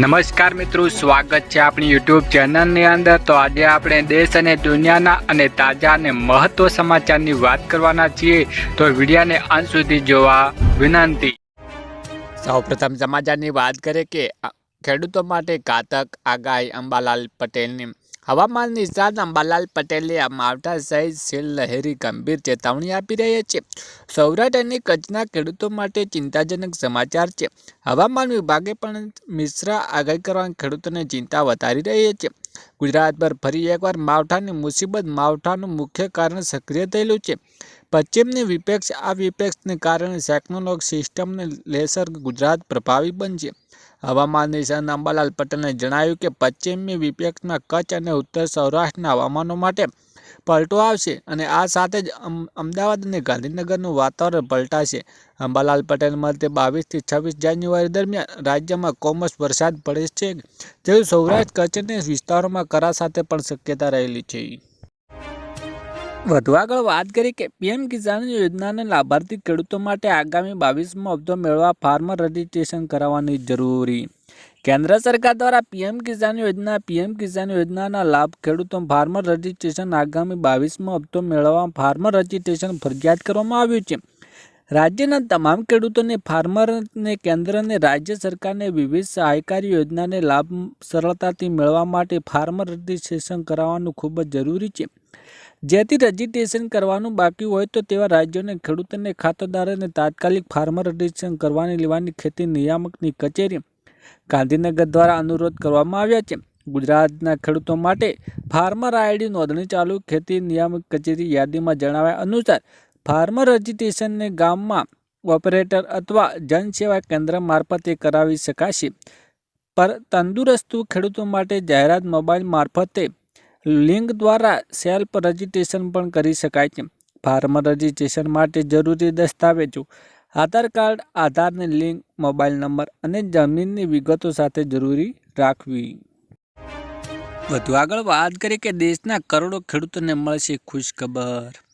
નમસ્કાર મિત્રો, સ્વાગત છે આપણી યુટ્યુબ ચેનલની અંદર। તો આજે આપણે દેશ અને દુનિયાના અને તાજા અને મહત્વ સમાચારની વાત કરવાના છીએ, તો વિડીયોને અંત સુધી જોવા વિનંતી। સૌપ્રથમ સમાચારની વાત કરીએ કે ખેડૂતો માટે ઘાતક આગાહી। અંબાલાલ પટેલની હવામાન નિષ્ણાત અંબાલાલ પટેલે માવઠા સહિત શીતલહેરી ગંભીર ચેતવણી આપી રહી છે। સૌરાષ્ટ્ર અને કચ્છના ખેડૂતો માટે ચિંતાજનક સમાચાર છે। હવામાન વિભાગે પણ મિશ્ર આગાહી કરવાની ખેડૂતોને ચિંતા વધારી રહી છે। ગુજરાત પર ફરી એકવાર માવઠાની મુસીબત। માવઠાનું મુખ્ય કારણ સક્રિય થયેલું છે પશ્ચિમની વિપક્ષ। આ વિપક્ષને કારણે સાયક્લોનિક સિસ્ટમને લેસર ગુજરાત પ્રભાવી બનશે। હવામાન નિષ્ણાત અંબાલાલ પટેલે જણાવ્યું કે પશ્ચિમી વિપક્ષમાં કચ્છ અને ઉત્તર સૌરાષ્ટ્રના હવામાનો માટે પલટો આવશે અને આ સાથે જ અમદાવાદ અને ગાંધીનગરનું વાતાવરણ પલટાશે। અંબાલાલ પટેલ મતે 22 થી 26 જાન્યુઆરી દરમિયાન રાજ્યમાં કમોસમી વરસાદ પડે છે, જેવું સૌરાષ્ટ્ર કચ્છના વિસ્તારોમાં કરા સાથે પણ શક્યતા રહેલી છે। વધુ આગળ વાત કરી કે પીએમ કિસાન યોજનાના લાભાર્થી ખેડૂતો માટે આગામી 22મો હપ્તો મેળવવા ફાર્મર રજીસ્ટ્રેશન કરાવવાની જરૂરી। કેન્દ્ર સરકાર દ્વારા પીએમ કિસાન યોજનાના લાભ ખેડૂતો ફાર્મર રજીસ્ટ્રેશન આગામી 22મો હપ્તો મેળવવા ફાર્મર રજીસ્ટ્રેશન ફરજિયાત કરવામાં આવ્યું છે। રાજ્યના તમામ ખેડૂતોને ફાર્મરને કેન્દ્ર અને રાજ્ય સરકારની વિવિધ સહાયકારી યોજનાને લાભ સરળતાથી મેળવવા માટે ફાર્મર રજીસ્ટ્રેશન કરાવવાનું ખૂબ જ જરૂરી છે। જેથી રજીસ્ટ્રેશન કરવાનું બાકી હોય તો તેવા રાજ્યોને ખેડૂતોને ખાતેદારોને તાત્કાલિક ફાર્મર રજીસ્ટ્રેશન કરવાની લેવાની ખેતી નિયામકની કચેરી ગાંધીનગર દ્વારા અનુરોધ કરવામાં આવ્યા છે। ગુજરાતના ખેડૂતો માટે ફાર્મર આઈડી નોંધણી ચાલુ। ખેતી નિયામક કચેરી યાદીમાં જણાવ્યા અનુસાર ફાર્મર રજીસ્ટ્રેશનને ગામમાં ઓપરેટર અથવા જનસેવા કેન્દ્ર મારફતે કરાવી શકાશે। પર તંદુરસ્ત ખેડૂતો માટે જાહેરાત મોબાઈલ મારફતે લિંક દ્વારા સેલ્ફ રજીસ્ટ્રેશન પણ કરી શકાય છે। ફાર્મર રજીસ્ટ્રેશન માટે જરૂરી દસ્તાવેજો આધાર કાર્ડ, આધારની લિંક, મોબાઈલ નંબર અને જમીનની વિગતો સાથે જરૂરી રાખવી। વધુ આગળ વાત કરીએ કે દેશના કરોડો ખેડૂતોને મળશે ખુશખબર।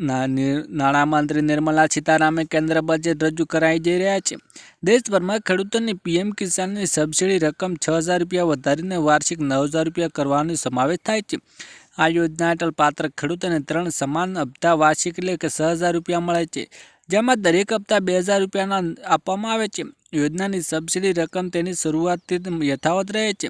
નાણામંત્રી નિર્મલા સીતારામને કેન્દ્ર બજેટ રજૂ કરાઈ જઈ રહ્યા છે। દેશભરમાં ખેડૂતોની પીએમ કિસાનની સબસિડી રકમ 6,000 રૂપિયા વધારીને વાર્ષિક 9,000 રૂપિયા કરવાનો સમાવેશ થાય છે। આ યોજના હેઠળ પાત્ર ખેડૂતોને 3 સમાન હપ્તા વાર્ષિક એટલે કે 6,000 રૂપિયા મળે છે, જેમાં દરેક હપ્તા 2,000 રૂપિયાના આપવામાં આવે છે। યોજનાની સબસિડી રકમ તેની શરૂઆતથી યથાવત રહે છે।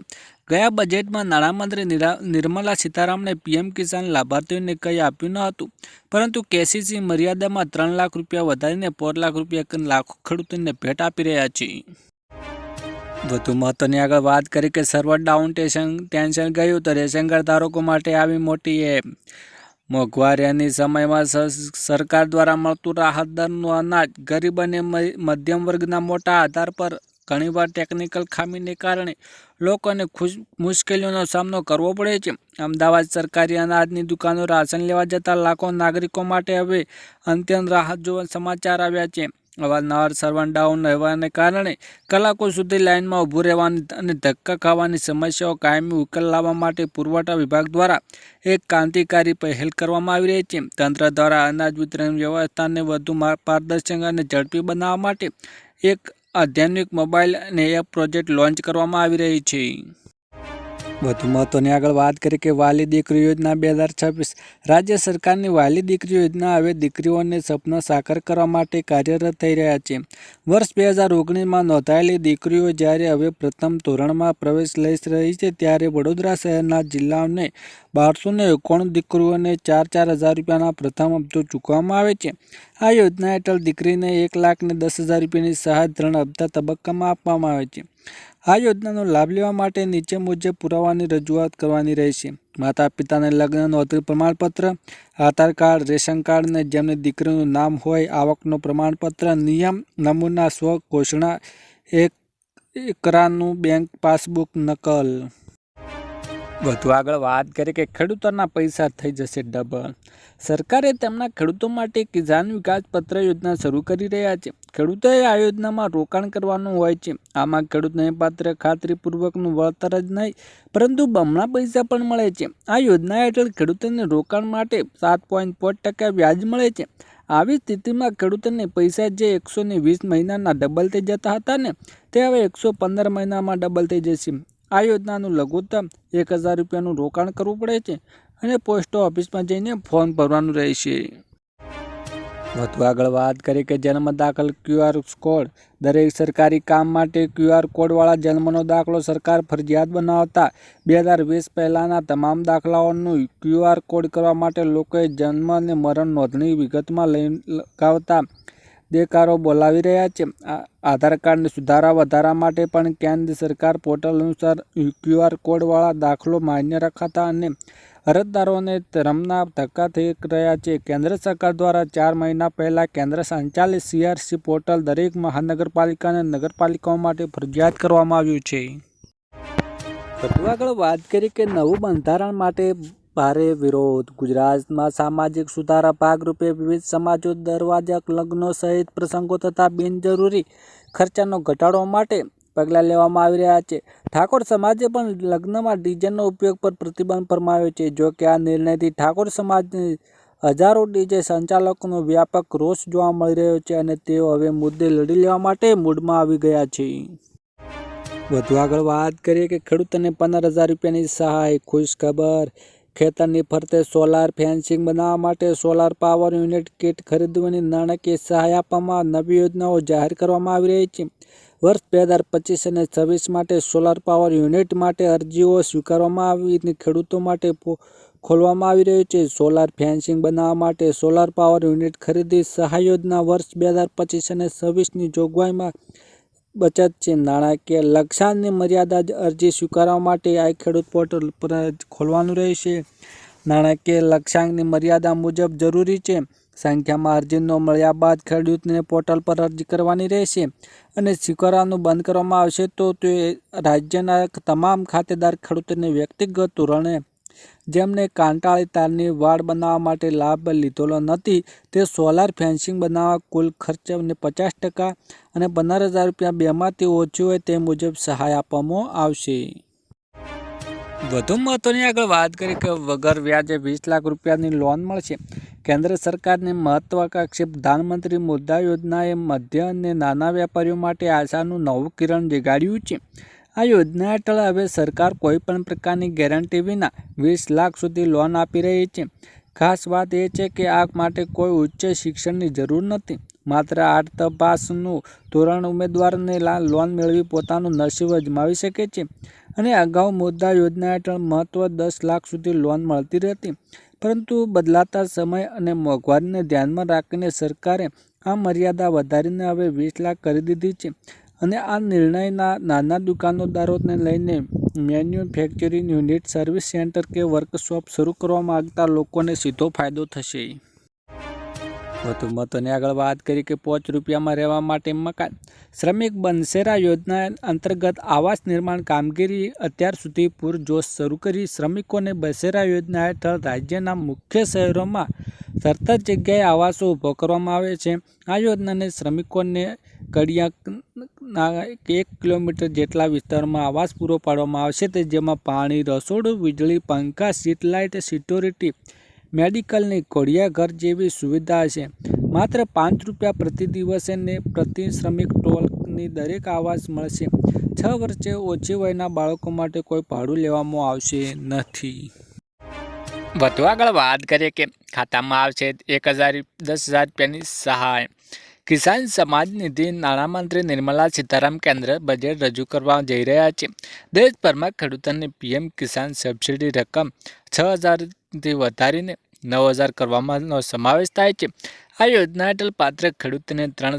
ગયા બજેટમાં નાણામંત્રી નિર્મલા સીતારામને પીએમ કિસાન લાભાર્થીઓને કંઈ આપ્યું ન હતું, પરંતુ કેસીસી મર્યાદામાં 3 લાખ રૂપિયા વધારીને 4 લાખ રૂપિયા લાખો ખેડૂતોને ભેટ આપી રહ્યા છે। વધુ મહત્વની આગળ વાત કરી કે સર્વર ડાઉન ટેન્શન ગયું તો રેશન કાર્ડ ધારકો માટે આવી મોટી એપ। મોંઘવારીની સમયમાં સરકાર દ્વારા મળતું રાહત દરનું અનાજ ગરીબ અને મધ્યમ વર્ગના મોટા આધાર પર ઘણીવાર ટેકનિકલ ખામીને કારણે લોકોને મુશ્કેલીઓનો સામનો કરવો પડે છે। અમદાવાદ સરકારી અનાજની દુકાનો રાશન લેવા જતા લાખો નાગરિકો માટે હવે અત્યંત રાહત જોવા સમાચાર આવ્યા છે। અવારનવાર સર્વર ડાઉન રહેવાને કારણે કલાકો સુધી લાઇનમાં ઊભું રહેવાની અને ધક્કા ખાવાની સમસ્યાઓ કાયમી ઉકેલ લાવવા માટે પુરવઠા વિભાગ દ્વારા એક ક્રાંતિકારી પહેલ કરવામાં આવી રહી છે। તંત્ર દ્વારા અનાજ વિતરણ વ્યવસ્થાને વધુ પારદર્શક અને ઝડપી બનાવવા માટે એક આધુનિક મોબાઈલ અને એપ પ્રોજેક્ટ લોન્ચ કરવામાં આવી રહી છે। વધુ મહત્વની આગળ વાત કરીએ કે વાલી દીકરી યોજના 2026। રાજ્ય સરકારની વાલી દીકરી યોજના હવે દીકરીઓને સપના સાકાર કરવા માટે કાર્યરત થઈ રહ્યા છે। વર્ષ 2019માં નોંધાયેલી દીકરીઓ જ્યારે હવે પ્રથમ ધોરણમાં પ્રવેશ લઈ રહી છે, ત્યારે વડોદરા શહેરના જિલ્લાને 1291 દીકરીઓને 4,000 રૂપિયાના પ્રથમ હપ્તો ચૂકવવામાં આવે છે। આ યોજના હેઠળ દીકરીને 1,10,000 રૂપિયાની સહાય 3 હપ્તા તબક્કામાં આપવામાં આવે છે। આ યોજનાનો લાભ લેવા માટે નીચે મુજબ પુરાવાની રજૂઆત કરવાની રહેશે। માતા પિતાને લગ્ન નોંધણી પ્રમાણપત્ર, આધાર કાર્ડ, રેશન કાર્ડ અને જેમને દીકરીનું નામ હોય, આવકનો પ્રમાણપત્ર, નિયમ નમૂના, સ્વ ઘોષણા એકરાનું બેંક પાસબુક નકલ। વધુ આગળ વાત કરીએ કે ખેડૂતોના પૈસા થઈ જશે ડબલ। સરકારે તેમના ખેડૂતો માટે કિસાન વિકાસ પત્ર યોજના શરૂ કરી રહ્યા છે। ખેડૂતોએ આ યોજનામાં રોકાણ કરવાનું હોય છે। આમાં ખેડૂતને પાત્ર ખાતરીપૂર્વકનું વળતર જ નહીં, પરંતુ બમણા પૈસા પણ મળે છે। આ યોજના હેઠળ ખેડૂતોને રોકાણ માટે 7.5% વ્યાજ મળે છે। આવી સ્થિતિમાં ખેડૂતોને પૈસા જે 120 મહિનાના ડબલ થઈ જતા હતા ને તે હવે 115 મહિનામાં ડબલ થઈ જશે। આ યોજનાનું લઘુત્તમ 1000 રૂપિયાનું રોકાણ કરવું પડે છે અને પોસ્ટ ઓફિસમાં જઈને ફોર્મ ભરવાનું રહેશે। વધુ આગળ વાત કરીએ કે જન્મ દાખલ QR કોડ। દરેક સરકારી કામ માટે QR કોડવાળા જન્મનો દાખલો સરકાર ફરજિયાત બનાવતા 2020 પહેલાંના તમામ દાખલાઓનું QR કોડ કરવા માટે લોકોએ જન્મ અને મરણ નોંધણી વિગતમાં લગાવતા દેકારો બોલાવી રહ્યા છે। આધાર કાર્ડને સુધારા વધારા માટે પણ કેન્દ્ર સરકાર પોર્ટલ અનુસાર QR કોડવાળા દાખલો માન્ય રખાતા અને અરજદારોને ધર્મના ધક્કા થઈ રહ્યા છે। કેન્દ્ર સરકાર દ્વારા 4 મહિના પહેલા કેન્દ્ર સંચાલિત CRC પોર્ટલ દરેક મહાનગરપાલિકા અને નગરપાલિકાઓ માટે ફરજિયાત કરવામાં આવ્યું છે। વધુ આગળ વાત કરીએ કે નવું બંધારણ માટે ભારે વિરોધ। ગુજરાતમાં સામાજિક સુધારા ભાગરૂપે વિવિધ સમાજો દરવાજા લગ્નો સહિત પ્રસંગો તથા બિનજરૂરી ખર્ચાનો ઘટાડવા માટે પગલાં લેવામાં આવી રહ્યા છે। ઠાકોર સમાજે પણ લગ્નમાં ડીજેનો ઉપયોગ પર પ્રતિબંધ ફરમાવ્યો છે। જો કે આ નિર્ણયથી ઠાકોર સમાજની હજારો ડીજે સંચાલકોનો વ્યાપક રોષ જોવા મળી રહ્યો છે અને તેઓ હવે મુદ્દે લડી લેવા માટે મૂડમાં આવી ગયા છે। વધુ આગળ વાત કરીએ કે ખેડૂતોને 15,000 રૂપિયાની સહાય। ખુશ ખબર, ખેતરની ફરતે સોલાર ફેન્સિંગ બનાવવા માટે સોલાર પાવર યુનિટ કીટ ખરીદવાની નાણાકીય સહાય આપવામાં નવી યોજનાઓ જાહેર કરવામાં આવી રહી છે। વર્ષ 2025 અને 26 માટે સોલાર પાવર યુનિટ માટે અરજીઓ સ્વીકારવામાં આવીને ખેડૂતો માટે ખોલવામાં આવી રહ્યું છે। સોલાર ફેન્સિંગ બનાવવા માટે સોલાર પાવર યુનિટ ખરીદી સહાય યોજના વર્ષ 2025 અને 26ની જોગવાઈમાં બચત છે। નાણાકીય લક્ષ્યાંકની મર્યાદા અરજી સ્વીકારવા માટે આ ખેડૂત પોર્ટલ પર ખોલવાનું રહેશે। નાણાકીય લક્ષ્યાંકની મર્યાદા મુજબ જરૂરી છે સંખ્યામાં અરજી ન મળ્યા બાદ ખેડૂતને પોર્ટલ પર અરજી કરવાની રહેશે અને સ્વીકારવાનું બંધ કરવામાં આવશે તો તે રાજ્યના તમામ ખાતેદાર ખેડૂતોને વ્યક્તિગત ધોરણે જેમને કાંટાળી તારની વાડ બનાવવા માટે લાભ લીધેલો નથી તે સોલાર ફેન્સિંગ બનાવવા કુલ ખર્ચને 50% અને 15,000 રૂપિયા બેમાંથી ઓછી હોય તે મુજબ સહાય આપવામાં આવશે। વધુ મહત્વની આગળ વાત કરીએ કે વગર વ્યાજે 20 લાખ રૂપિયાની લોન મળશે। કેન્દ્ર સરકારની મહત્વાકાંક્ષી પ્રધાનમંત્રી મુદ્રા યોજનાએ મધ્ય અને નાના વેપારીઓ માટે આશાનું નવું કિરણ જગાડ્યું છે। આ યોજના હેઠળ હવે સરકાર કોઈપણ પ્રકારની ગેરંટી વિના 20 લાખ સુધી લોન આપી રહી છે। ખાસ વાત એ છે કે આ માટે કોઈ ઉચ્ચ શિક્ષણની જરૂર નથી। માત્ર 8th પાસનું ધોરણ ઉમેદવારને લોન મેળવી પોતાનું નસીબ અજમાવી શકે છે અને અગાઉ મુદ્રા યોજના હેઠળ મહત્વ 10 લાખ સુધી લોન મળતી હતી, પરંતુ બદલાતા સમય અને મોંઘવારીને ધ્યાનમાં રાખીને સરકારે આ મર્યાદા વધારીને હવે 20 લાખ કરી દીધી છે અને આ નિર્ણયના નાના દુકાનદારોને લઈને મેન્યુફેક્ચરિંગ યુનિટ, સર્વિસ સેન્ટર કે વર્કશોપ શરૂ કરવા માંગતા લોકોને સીધો ફાયદો થશે। વધુ મહત્વની આગળ વાત કરી કે 5 રૂપિયામાં રહેવા માટે મકાન। શ્રમિક બનશેરા યોજના અંતર્ગત આવાસ નિર્માણ કામગીરી અત્યાર સુધી પૂરજોશ શરૂ કરી શ્રમિકોને બસેરા યોજના હેઠળ રાજ્યના મુખ્ય શહેરોમાં 17 જગ્યાએ આવાસો ઊભો કરવામાં આવે છે। આ યોજનાને શ્રમિકોને કડિયાના 1 કિલોમીટર જેટલા વિસ્તારમાં આવાસ પૂરો પાડવામાં આવશે તે જેમાં પાણી, રસોડું, વીજળી, પંખા, સ્ટ્રીટ લાઇટ, સિક્યોરિટી, મેડિકલની કોડિયા ઘર જેવી સુવિધા છે। માત્ર 5 રૂપિયા પ્રતિ દિવસે ને પ્રતિ શ્રમિક ટોળની દરેક આવાસ મળશે। 6 વર્ષે ઓછી વયના બાળકો માટે કોઈ ભાડું લેવામાં આવશે નથી। વધુ આગળ વાત કરીએ કે ખાતામાં આવશે 10,000 રૂપિયાની સહાય। કિસાન સમાજ નિધિ નાણામંત્રી નિર્મલા સીતારામન કેન્દ્ર બજેટ રજૂ કરવા જઈ રહ્યા છે। દેશભરમાં ખેડૂતોને PM કિસાન સબસિડી રકમ 6,000થી વધારીને 9,000 કરવામાં સમાવેશ થાય છે। આ યોજના હેઠળ પાત્ર ખેડૂતોને 3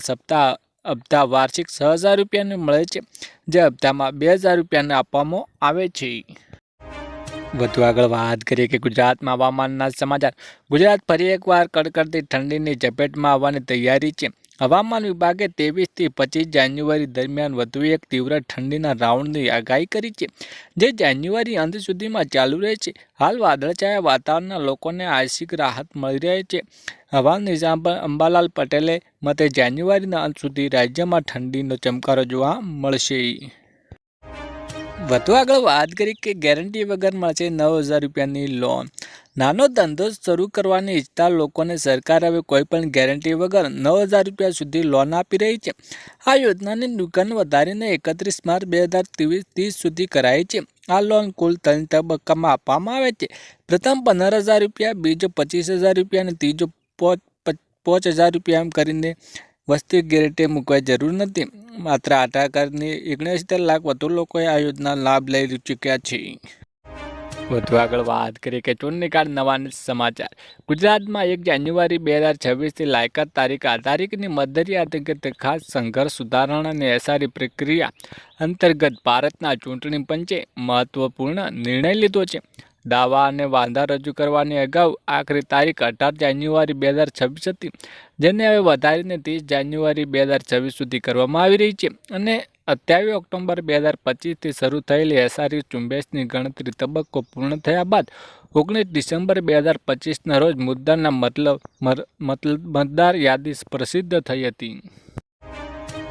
હપ્તા વાર્ષિક 6,000 રૂપિયાને મળે છે, જે હપ્તામાં 2,000 રૂપિયાને આપવામાં આવે છે। વધુ આગળ વાત કરીએ કે ગુજરાતમાં હવામાનના સમાચાર। ગુજરાત ફરી એકવાર કડકડતી ઠંડીની ઝપેટમાં આવવાની તૈયારી છે। હવામાન વિભાગે 23થી 25 જાન્યુઆરી દરમિયાન વધુ એક તીવ્ર ઠંડીના રાઉન્ડની આગાહી કરી છે, જે જાન્યુઆરી અંત સુધીમાં ચાલુ રહેશે। હાલ વાદળછાયા વાતાવરણના લોકોને આંશિક રાહત મળી રહી છે। હવામાન નિષ્ણાત અંબાલાલ પટેલે મતે જાન્યુઆરીના અંત સુધી રાજ્યમાં ઠંડીનો ચમકારો જોવા મળશે। વધુ આગળ વાત કરી કે ગેરંટી વગર મળશે 9,000 રૂપિયાની લોન। નાનો ધંધો શરૂ કરવાની ઈચ્છતા લોકોને સરકાર હવે કોઈપણ ગેરંટી વગર 9,000 રૂપિયા સુધી લોન આપી રહી છે। આ યોજનાની દુકાન વધારીને 31 માર્ચ 2030 સુધી કરાઈ છે। આ લોન કુલ 3 તબક્કામાં આપવામાં આવે છે। પ્રથમ 15,000 રૂપિયા, બીજો 25,000 રૂપિયા અને ત્રીજો 5,000 રૂપિયા, એમ કરીને વસ્તી ગેરંટી મૂકવાની જરૂર નથી। માત્ર 8,79 લાખ વધુ લોકોએ આ યોજનાનો લાભ લઈ ચૂક્યા છે। વધુ આગળ વાત કરીએ કે ચૂંટણી કાર્ડ નવા સમાચાર। ગુજરાતમાં 1 જાન્યુઆરી 2026થી લાયકાત તારીખ તારીખની મધ્યરાત્રિ ખાસ સંઘર્ષ સુધારણા અને એસઆરઈ પ્રક્રિયા અંતર્ગત ભારતના ચૂંટણી પંચે મહત્વપૂર્ણ નિર્ણય લીધો છે। દાવા અને વાંધા રજૂ કરવાની અગાઉ આખરી તારીખ 18 જાન્યુઆરી 2026 હતી, જેને હવે વધારીને 30 જાન્યુઆરી 2026 સુધી કરવામાં આવી રહી છે અને 28 ઓક્ટોબર 2025થી શરૂ થયેલી એસઆરઈ ઝુંબેશની ગણતરી તબક્કો પૂર્ણ થયા બાદ 19 ડિસેમ્બર 2025ના રોજ મતદાર યાદી પ્રસિદ્ધ થઈ હતી।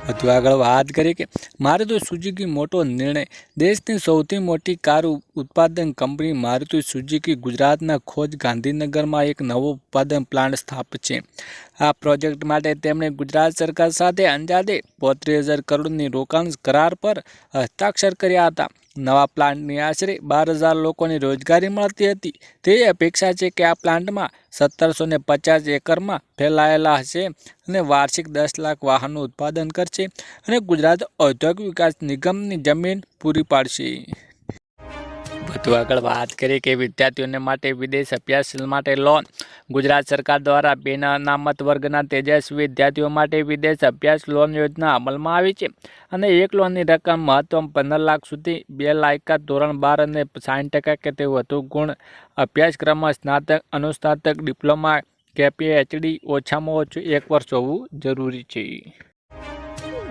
વધુ આગળ વાત કરીએ કે મારુતિ સુઝુકી મોટો નિર્ણય। દેશની સૌથી મોટી કાર ઉત્પાદન કંપની મારુતિ સુઝુકી ગુજરાતના ખોજ ગાંધીનગરમાં એક નવો ઉત્પાદન પ્લાન્ટ સ્થાપશે। આ પ્રોજેક્ટ માટે તેમણે ગુજરાત સરકાર સાથે અંદાજે 35,000 કરોડની રોકાણ કરાર પર હસ્તાક્ષર કર્યા હતા। નવા પ્લાન્ટની આશરે 12,000 લોકોને રોજગારી મળતી હતી। તેવી અપેક્ષા છે કે આ પ્લાન્ટમાં 1,750 એકરમાં ફેલાયેલા હશે અને વાર્ષિક 10 લાખ વાહનનું ઉત્પાદન કરશે અને ગુજરાત ઔદ્યોગિક વિકાસ નિગમની જમીન પૂરી પાડશે। વધુ આગળ વાત કરીએ કે વિદ્યાર્થીઓને માટે વિદેશ અભ્યાસ માટે લોન। ગુજરાત સરકાર દ્વારા 2 અનામત વર્ગના તેજસ્વી વિદ્યાર્થીઓ માટે વિદેશ અભ્યાસ લોન યોજના અમલમાં આવી છે અને એક લોનની રકમ મહત્તમ 15 લાખ સુધી, 2 લાયકાત ધોરણ 12 અને 60% કે તે વધુ ગુણ અભ્યાસક્રમમાં સ્નાતક, અનુસ્નાતક, ડિપ્લોમા કે પીએચડી ઓછામાં ઓછું 1 વર્ષ હોવું જરૂરી છે।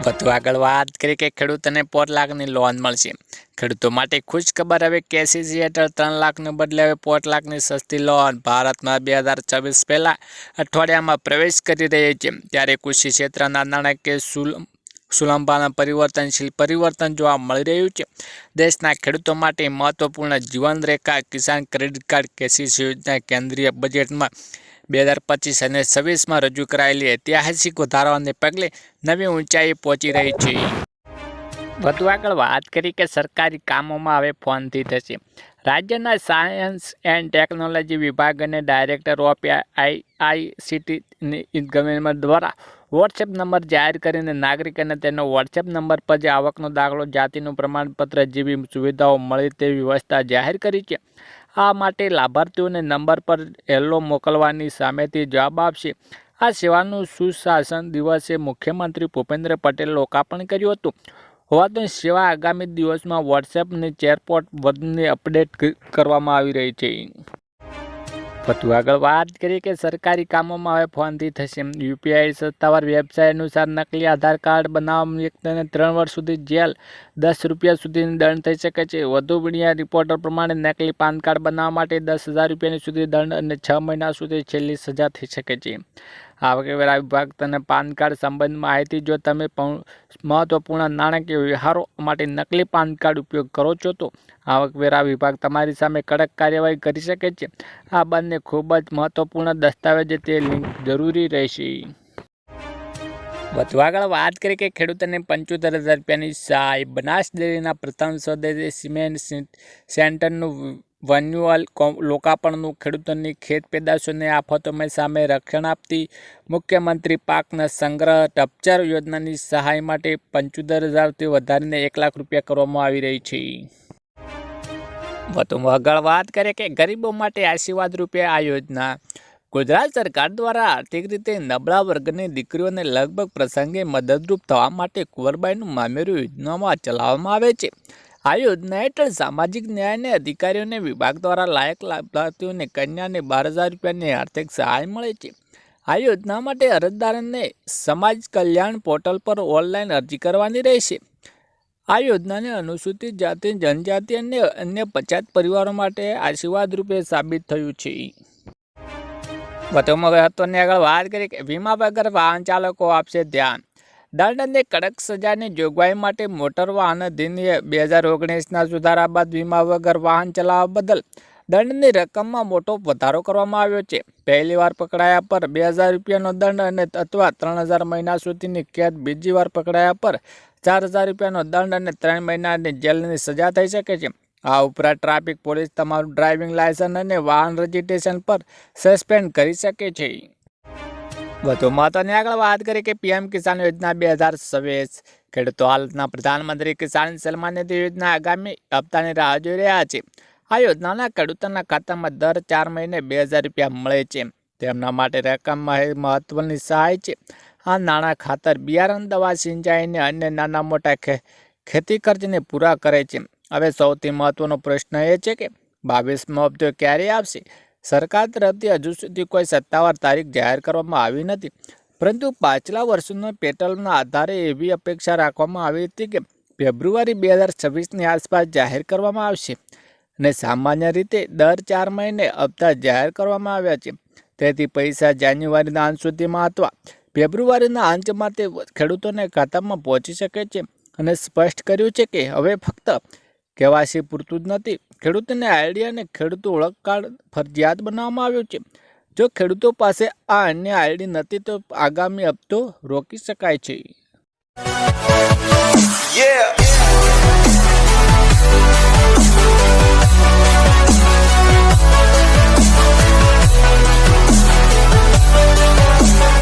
વધુ આગળ વાત કરીએ કે ખેડૂતોને 4 લાખની લોન મળશે। ખેડૂતો માટે ખુશ ખબર, હવે કેસીસી હેઠળ 3 લાખને બદલે હવે 4 લાખની સસ્તી લોન ભારતમાં 2026 પહેલા અઠવાડિયામાં પ્રવેશ કરી રહી છે। ત્યારે કૃષિ ક્ષેત્રના નાણાકીય સુલભતામાં પરિવર્તનશીલ પરિવર્તન જોવા મળી રહ્યું છે। દેશના ખેડૂતો માટે મહત્વપૂર્ણ જીવન રેખા કિસાન ક્રેડિટ કાર્ડ કેસીસી યોજના કેન્દ્રીય બજેટમાં 2025 અને 26માં રજૂ કરાયેલી ઐતિહાસિક વધારાઓને પગલે નવી ઊંચાઈએ પહોંચી રહી છે। વધુ આગળ વાત કરી કે સરકારી કામોમાં હવે ફોનથી થશે। રાજ્યના સાયન્સ એન્ડ ટેકનોલોજી વિભાગ અને ડાયરેક્ટર ઓફ આઈસીટી ગવર્મેન્ટ દ્વારા વોટ્સએપ નંબર જાહેર કરીને નાગરિક અને તેનો વોટ્સએપ નંબર પર જે આવકનો દાખલો, જાતિનું પ્રમાણપત્ર જેવી સુવિધાઓ મળે તેવી વ્યવસ્થા જાહેર કરી છે। આ માટે લાભાર્થીઓને નંબર પર હેલો મોકલવાની સામેથી જવાબ આપશે। આ સેવાનું સુશાસન દિવસે મુખ્યમંત્રી ભૂપેન્દ્ર પટેલે લોકાર્પણ કર્યું હતું। હોવાથી સેવા આગામી દિવસમાં વોટ્સએપની ચેટબોટ વર્ઝનને અપડેટ કરવામાં આવી રહી છે। વધુ આગળ વાત કરીએ કે સરકારી કામોમાં હવે ફોનથી થશે। યુપીઆઈ સત્તાવાર વેબસાઇટ અનુસાર નકલી આધાર કાર્ડ બનાવવા વ્યક્તિને 3 વર્ષ સુધી જેલ, 10 રૂપિયા સુધીનો દંડ થઈ શકે છે। વધુ મીડિયા રિપોર્ટર પ્રમાણે નકલી પાન કાર્ડ બનાવવા માટે 10,000 રૂપિયા સુધી દંડ અને 6 મહિના સુધી છેલ્લી સજા થઈ શકે છે। આવકવેરા વિભાગ તને પાન કાર્ડ સંબંધિત માહિતી, જો તમે મહત્વપૂર્ણ નાણાકીય વ્યવહારો માટે નકલી પાન કાર્ડ ઉપયોગ કરો છો તો આવકવેરા વિભાગ તમારી સામે કડક કાર્યવાહી કરી શકે છે। આ બંને ખૂબ જ મહત્વપૂર્ણ દસ્તાવેજ, તે લિંક જરૂરી રહેશે। વધુ આગળ વાત કરીએ કે ખેડૂતોને 75,000 રૂપિયાની સહાય। બનાસ ડેરીના પ્રથમ સ્વદેશી સિમેન્ટ સેન્ટરનું વર્ચ્યુઅલ લોકાર્પણનું ખેડૂતોની ખેત પેદાશોની આફતોમાં સામે રક્ષણ આપતી મુખ્યમંત્રી પાકના સંગ્રહ રપ્ચર યોજનાની સહાય માટે 75,000થી વધારીને 1 લાખ રૂપિયા કરવામાં આવી રહી છે। વધુ આગળ વાત કરીએ કે ગરીબો માટે આશીર્વાદ રૂપે આ યોજના। ગુજરાત સરકાર દ્વારા આર્થિક રીતે નબળા વર્ગની દીકરીઓને લગભગ પ્રસંગે મદદરૂપ થવા માટે કુંવરબાઈનું મામેરું યોજનામાં ચલાવવામાં આવે છે। આ યોજના હેઠળ સામાજિક ન્યાય અને અધિકારીઓને વિભાગ દ્વારા લાયક લાભાર્થીઓને કન્યાને 12,000 રૂપિયાની આર્થિક સહાય મળે છે। આ યોજના માટે અરજદારોને સમાજ કલ્યાણ પોર્ટલ પર ઓનલાઈન અરજી કરવાની રહેશે। આ યોજનાને અનુસૂચિત જાતિ, જનજાતિ અને અન્ય પછાત પરિવારો માટે આશીર્વાદ રૂપે સાબિત થયું છે। વધુમાં મહત્વની આગળ વાત કરીએ કે વીમા વગર વાહન ચાલકો આપશે ધ્યાન। દંડ અને કડક સજાની જોગવાઈ માટે મોટર વાહન અધિનિયમ 2019ના સુધારા બાદ વીમા વગર વાહન ચલાવવા બદલ દંડની રકમમાં મોટો વધારો કરવામાં આવ્યો છે। પહેલીવાર પકડાયા પર 2000 રૂપિયાનો દંડ અને અથવા 3000 મહિના સુધીની કેદ, બીજી વાર પકડાયા પર 4000 રૂપિયાનો દંડ અને 3 મહિનાની જેલની સજા થઈ શકે છે। આ ઉપરાંત ટ્રાફિક પોલીસ તમારું ડ્રાઇવિંગ લાયસન્સ અને વાહન રજિસ્ટ્રેશન પર સસ્પેન્ડ કરી શકે છે। વધુ મહત્વની આગળ વાત કરીએ કે પીએમ કિસાન યોજના 2026 ખેડૂતો હાલના પ્રધાનમંત્રી કિસાન સન્માન નિધિ યોજના આગામી હપ્તાની રાહ જોઈ રહ્યા છે। આ યોજનાના ખેડૂતોના ખાતામાં દર 4 મહિને 2000 રૂપિયા મળે છે। તેમના માટે રકમ મહત્વની સહાય છે। આ નાણાં ખાતર, બિયારણ, દવા, સિંચાઈ અને અન્ય નાના મોટા ખેતી ખર્ચને પૂરા કરે છે। હવે સૌથી મહત્વનો પ્રશ્ન એ છે કે 22મો હપ્તો ક્યારે આવશે? સરકાર તરફથી હજુ સુધી કોઈ સત્તાવાર તારીખ જાહેર કરવામાં આવી નથી, પરંતુ પાછલા વર્ષોના પેટર્નના આધારે એવી અપેક્ષા રાખવામાં આવી હતી કે ફેબ્રુઆરી 2026ની આસપાસ જાહેર કરવામાં આવશે અને સામાન્ય રીતે દર 4 મહિને હપ્તા જાહેર કરવામાં આવ્યા છે। તેથી પૈસા જાન્યુઆરીના અંત સુધીમાં અથવા ફેબ્રુઆરીના અંતમાં તે ખેડૂતોને ખાતામાં પહોંચી શકે છે અને સ્પષ્ટ કર્યું છે કે હવે ફક્ત કેવાયસી પૂરતું જ નથી, ખેડૂતોને આઈડી અને ખેડૂત ઓળખ કાર્ડ ફરજિયાત બનાવવામાં આવ્યું છે। જો ખેડૂતો પાસે આ અન્ય આઈડી નથી તો આગામી હપ્તો રોકી શકાય છે।